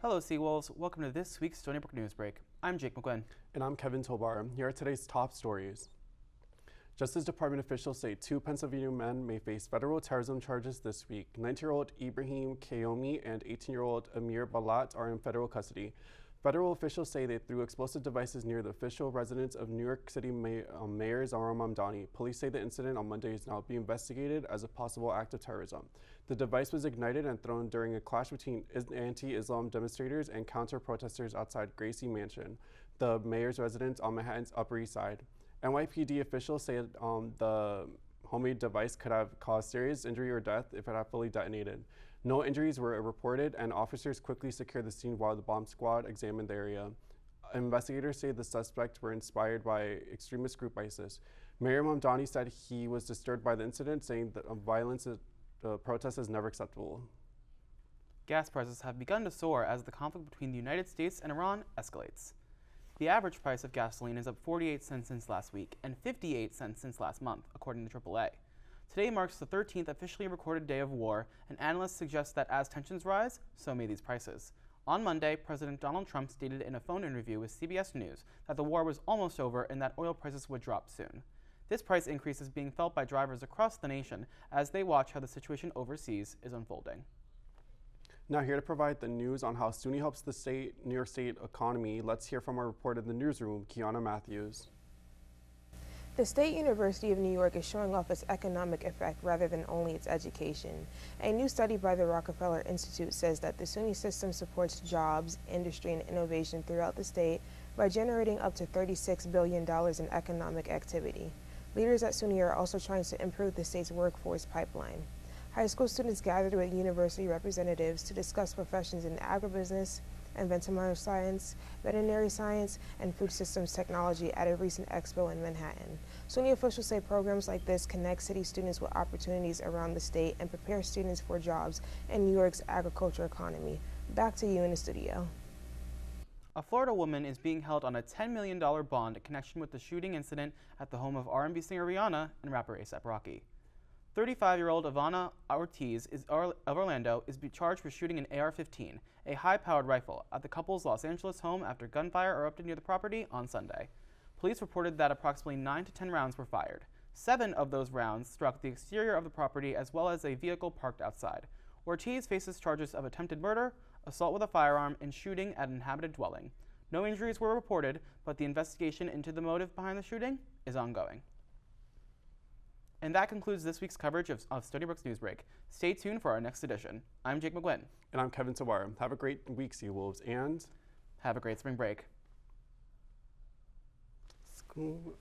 Hello, Seawolves. Welcome to this week's Stony Brook News Break. I'm Jake McGuinn. And I'm Kevin Tobar. Here are today's top stories. Justice Department officials say 2 Pennsylvania men may face federal terrorism charges this week. 19-year-old Ibrahim Kayomi and 18-year-old Amir Balat are in federal custody. Federal officials say they threw explosive devices near the official residence of New York City Mayor Zohran Mamdani. Police say the incident on Monday is now being investigated as a possible act of terrorism. The device was ignited and thrown during a clash between anti-Islam demonstrators and counter-protesters outside Gracie Mansion, the mayor's residence on Manhattan's Upper East Side. NYPD officials say the homemade device could have caused serious injury or death if it had fully detonated. No injuries were reported, and officers quickly secured the scene while the bomb squad examined the area. Investigators say the suspects were inspired by extremist group ISIS. Mayor Mamdani said he was disturbed by the incident, saying that violence at protest is never acceptable. Gas prices have begun to soar as the conflict between the United States and Iran escalates. The average price of gasoline is up 48 cents since last week and 58 cents since last month, according to AAA. Today marks the 13th officially recorded day of war, and analysts suggest that as tensions rise, so may these prices. On Monday, President Donald Trump stated in a phone interview with CBS News that the war was almost over and that oil prices would drop soon. This price increase is being felt by drivers across the nation as they watch how the situation overseas is unfolding. Now here to provide the news on how SUNY helps the New York State economy, let's hear from our reporter in the newsroom, Kiana Matthews. The State University of New York is showing off its economic effect rather than only its education. A new study by the Rockefeller Institute says that the SUNY system supports jobs, industry, and innovation throughout the state by generating up to $36 billion in economic activity. Leaders at SUNY are also trying to improve the state's workforce pipeline. High school students gathered with university representatives to discuss professions in agribusiness, environmental science, veterinary science, and food systems technology at a recent expo in Manhattan. SUNY officials say programs like this connect city students with opportunities around the state and prepare students for jobs in New York's agriculture economy. Back to you in the studio. A Florida woman is being held on a $10 million bond in connection with the shooting incident at the home of R&B singer Rihanna and rapper A$AP Rocky. 35-year-old Ivana Ortiz of Orlando is charged with shooting an AR-15, a high-powered rifle, at the couple's Los Angeles home after gunfire erupted near the property on Sunday. Police reported that approximately 9 to 10 rounds were fired. 7 of those rounds struck the exterior of the property as well as a vehicle parked outside. Ortiz faces charges of attempted murder, assault with a firearm, and shooting at an inhabited dwelling. No injuries were reported, but the investigation into the motive behind the shooting is ongoing. And that concludes this week's coverage of Stony Brook's Newsbreak. Stay tuned for our next edition. I'm Jake McGuinn. And I'm Kevin Tobar. Have a great week, Seawolves, and have a great spring break. School.